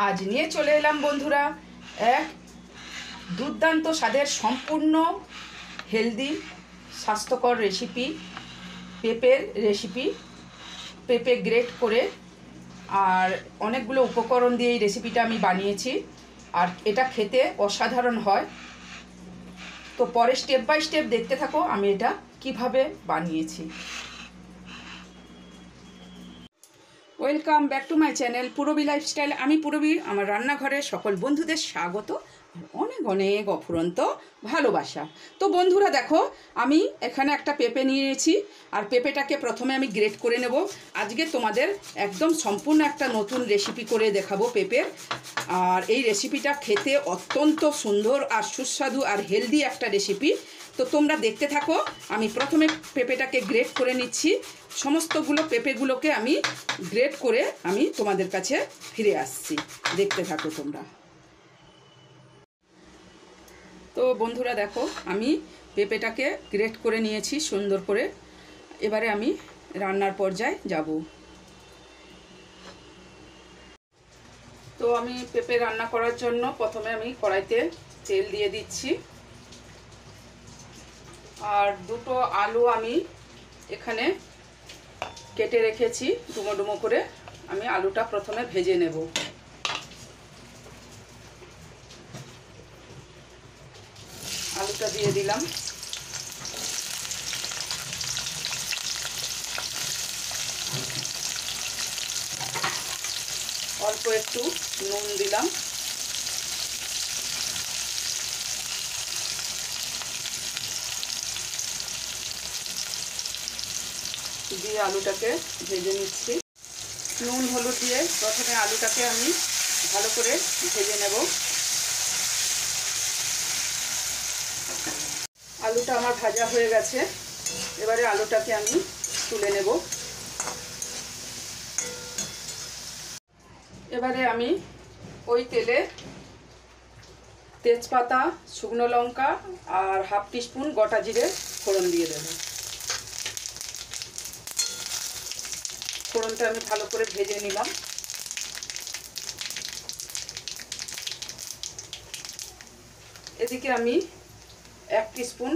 আজ নিয়ে চলে এলাম বন্ধুরা এক দুর্দান্ত স্বাদের সম্পূর্ণ হেলদি স্বাস্থ্যকর রেসিপি, পেঁপের রেসিপি। পেঁপে গ্রেট করে আর অনেকগুলো উপকরণ দিয়ে এই রেসিপিটা আমি বানিয়েছি, আর এটা খেতে অসাধারণ হয়। তো পরে স্টেপ বাই স্টেপ দেখতে থাকো আমি এটা কিভাবে বানিয়েছি। Welcome back to my channel Purabi lifestyle. আমি পুরবী, আমার রান্নাঘরে সকল বন্ধুদের স্বাগত, অনেক অনেক অফুরন্ত ভালোবাসা। তো বন্ধুরা দেখো, আমি এখানে একটা পেঁপে নিয়েছি, আর পেঁপেটাকে প্রথমে আমি গ্রেট করে নেব। আজকে তোমাদের একদম সম্পূর্ণ একটা নতুন রেসিপি করে দেখাবো পেঁপের। আর এই রেসিপিটা খেতে অত্যন্ত সুন্দর আর সুস্বাদু আর হেলদি একটা রেসিপি। তো তোমরা দেখতে থাকো। আমি প্রথমে পেঁপেটাকে গ্রেট করে নিচ্ছি। সমস্তগুলো পেঁপেগুলোকে আমি গ্রেট করে আমি তোমাদের কাছে ফিরে আসছি, দেখতে থাকো তোমরা। তো বন্ধুরা দেখো, আমি পেঁপেটাকে গ্রেট করে নিয়েছি সুন্দর করে। এবারে আমি রান্নার পর্যায়ে যাব। তো আমি পেঁপে রান্না করার জন্য প্রথমে আমি কড়াইতে তেল দিয়ে দিচ্ছি, আর দুটো আলু আমি এখানে কেটে রেখেছি ডুমো ডুমো করে। আমি আলুটা প্রথমে ভেজে নেব। আলুটা দিয়ে দিলাম। অল্প একটু নুন দিলাম। দিয়ে আলুটাকে ভেজে নিচ্ছি। নুন হলুদ দিয়ে প্রথমে আলুটাকে আমি ভালো করে ভেজে নেব। আলুটা আমার ভাজা হয়ে গেছে, এবারে আলুটাকে আমি তুলে নেব। এবারে আমি ওই তেলে তেজপাতা, শুকনো লঙ্কা আর হাফ টিস্পুন গোটা জিরে ফোড়ন দিয়ে দেব। ফোড়নটা আমি ভালো করে ভেজে নিলাম। এদিকে আমি 1 টিস্পুন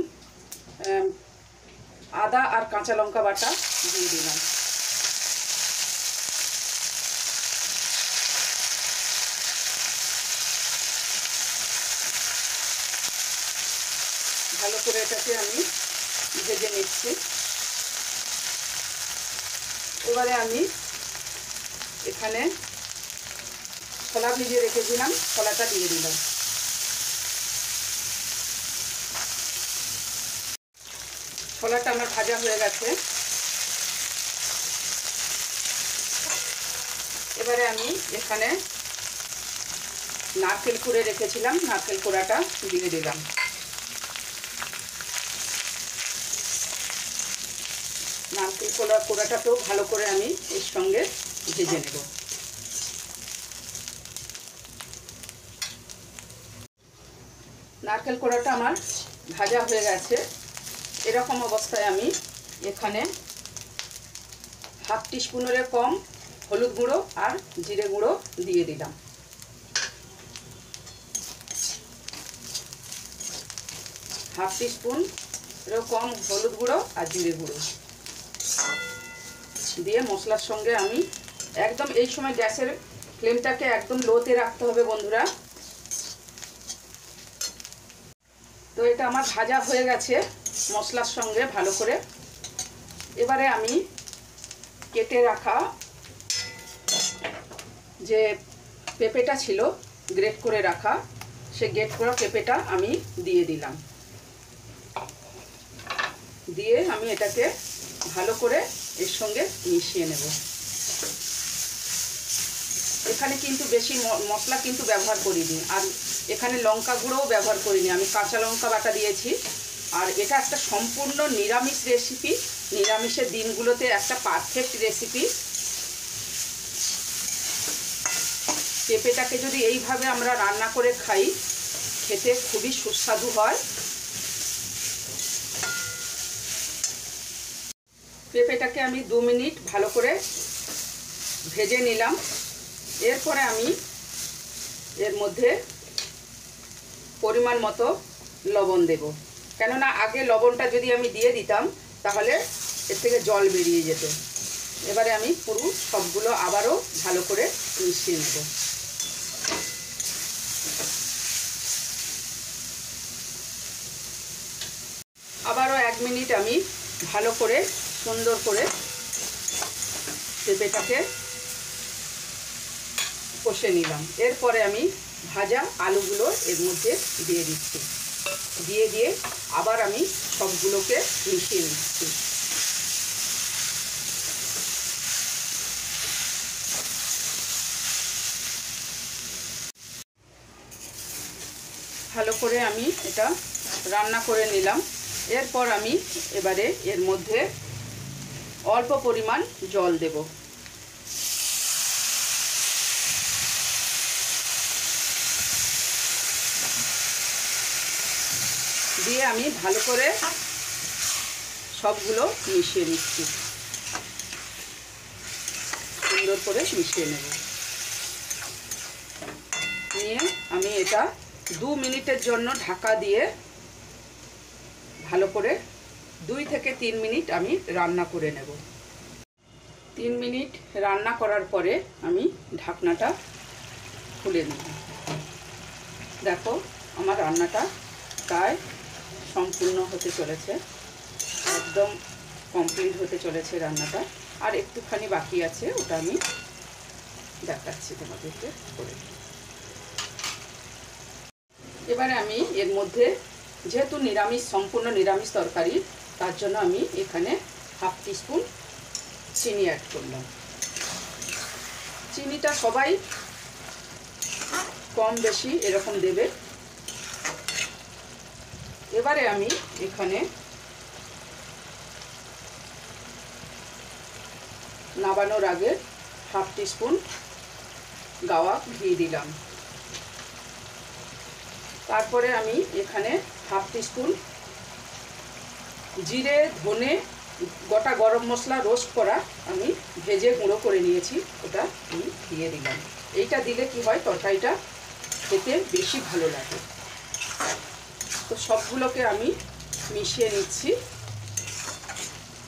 আদা আর কাঁচা লঙ্কা বাটা দিয়ে দিলাম। ভালো করে এটাকে আমি ভেজে নিচ্ছি। এবারে আমি এখানে ছোলা ভিজিয়ে রেখেছিলাম, ছোলাটা দিয়ে দিলাম। ছোলাটা আমার ভাজা হয়ে গেছে। এবারে আমি এখানে নারকেল কুড়ে রেখেছিলাম, নারকেল কোড়াটা দিয়ে দিলাম। নারকেল কোড়াটাকেও ভালো করে আমি এর সঙ্গে ভেজে নেব। নারকেল কোড়াটা আমার ভাজা হয়ে গেছে। এরকম অবস্থায় আমি এখানে হাফ টিস্পুনেরও কম হলুদ গুঁড়ো আর জিরে গুঁড়ো দিয়ে দিলাম। হাফ টিস্পুনেরও কম হলুদ গুঁড়ো আর জিরে গুঁড়ো দিয়ে মশলার সঙ্গে আমি একদম, এই সময় গ্যাসের ফ্লেমটাকে একদম লোতে রাখতে হবে বন্ধুরা। তো এটা আমার ভাজা হয়ে গেছে মশলার সঙ্গে ভালো করে। এবারে আমি কেটে রাখা যে পেঁপেটা ছিল গ্রেট করে রাখা, সে গ্রেট করা পেঁপেটা আমি দিয়ে দিলাম। দিয়ে আমি এটাকে ভালো করে এর সঙ্গে মিশিয়ে নেব। এখানে কিন্তু বেশি মশলা কিন্তু ব্যবহার করিনি, আর এখানে লঙ্কা গুঁড়োও ব্যবহার করিনি, আমি কাঁচা লঙ্কা বাটা দিয়েছি। আর এটা একটা সম্পূর্ণ নিরামিষ রেসিপি, নিরামিষের দিনগুলোতে একটা পারফেক্ট রেসিপি। পেঁপেটাকে যদি এইভাবে আমরা রান্না করে খাই, খেতে খুবই সুস্বাদু হয়। পেঁপেটাকে আমি 2 মিনিট ভালো করে ভেজে নিলাম। এরপরে আমি এর মধ্যে পরিমাণ মতো লবণ দেব, কেননা আগে লবণটা যদি আমি দিয়ে দিতাম তাহলে এর থেকে জল বেরিয়ে যেত। এবারে আমি পুরো সবগুলো আবারও ভালো করে মিশিয়ে নেব। আবারও 1 মিনিট আমি ভালো করে সুন্দর করে পেঁপেটাকে কষে নিলাম। এরপরে আমি ভাজা আলুগুলো এর মধ্যে দিয়ে দিচ্ছি, দিয়ে আবার আমি সবগুলোকে মিশিয়ে নিচ্ছি। ভালো করে আমি এটা রান্না করে নিলাম। এরপর আমি এবারে এর মধ্যে অল্প পরিমাণ জল দেব। দিয়ে আমি ভালো করে সবগুলো মিশিয়ে নিচ্ছি, সুন্দর করে মিশিয়ে নেব। নিয়ে আমি এটা 2 মিনিটের জন্য ঢাকা দিয়ে ভালো করে 2 থেকে 3 মিনিট আমি রান্না করে নেব। 3 মিনিট রান্না করার পরে আমি ঢাকনাটা খুলে নেব। দেখো আমার রান্নাটা প্রায় সম্পূর্ণ হতে চলেছে, একদম কমপ্লিট হতে চলেছে রান্নাটা। আর একটুখানি বাকি আছে, ওটা আমি দেখাচ্ছি তোমাদেরকে করে। এবারে আমি এর মধ্যে, যেহেতু নিরামিষ, সম্পূর্ণ নিরামিষ তরকারি, তার জন্য আমি এখানে 1/2 টিস্পুন চিনি অ্যাড করলাম। চিনিটা সবাই কম বেশি এরকম দেবে। এবারে আমি এখানে নাবানোর আগে 1/2 টিস্পুন গাওয়া ঘি দিলাম। তারপরে আমি এখানে 1/2 টিস্পুন জিরে, ধনে, গোটা গরম মশলা রোস্ট করা আমি ভেজে গুঁড়ো করে নিয়েছি, ওটা আমি দিয়ে দিলাম। এইটা দিলে কি হয়, তরকারিটা খেতে বেশি ভালো লাগে। তো সবগুলোকে আমি মিশিয়ে নিচ্ছি।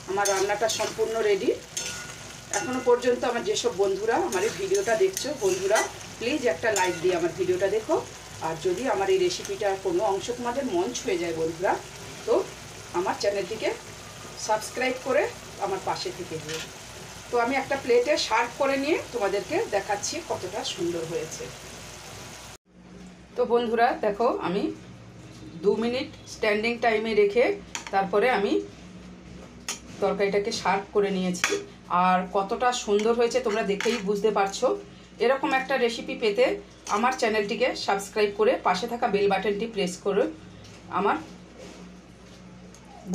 আমার রান্নাটা সম্পূর্ণ রেডি। এখনো পর্যন্ত আমার যেসব বন্ধুরা আমার এই ভিডিওটা দেখছো, বন্ধুরা প্লিজ একটা লাইক দিয়ে আমার ভিডিওটা দেখো। আর যদি আমার এই রেসিপিটার কোনো অংশ তোমাদের মন ছুঁয়ে যায় বন্ধুরা, তো আমার চ্যানেলটিকে সাবস্ক্রাইব করে আমার পাশে থেকে দিও। তো আমি একটা প্লেটে সার্ভ করে নিয়ে তোমাদেরকে দেখাচ্ছি কতটা সুন্দর হয়েছে। তো বন্ধুরা দেখো, আমি 2 মিনিট স্ট্যান্ডিং টাইমে রেখে তারপরে আমি তরকারিটাকে সার্ভ করে নিয়েছি। আর কতটা সুন্দর হয়েছে তোমরা দেখেই বুঝতে পারছো। এরকম একটা রেসিপি পেতে আমার চ্যানেলটিকে সাবস্ক্রাইব করে পাশে থাকা বেল বাটনটি প্রেস করে আমার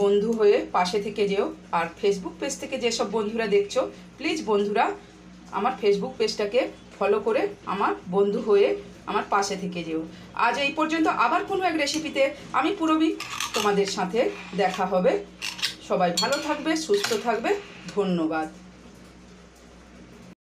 বন্ধু হয়ে পাশে থেকে যেও। আর ফেসবুক পেজ থেকে যেসব বন্ধুরা দেখছো, প্লিজ বন্ধুরা আমার ফেসবুক পেজটাকে ফলো করে আমার বন্ধু হয়ে আমার পাশে থেকে যেও। আজ এই পর্যন্ত, আবার কোনো এক রেসিপিতে আমি পুরবী তোমাদের সাথে দেখা হবে। সবাই ভালো থাকবে, সুস্থ থাকবে। ধন্যবাদ।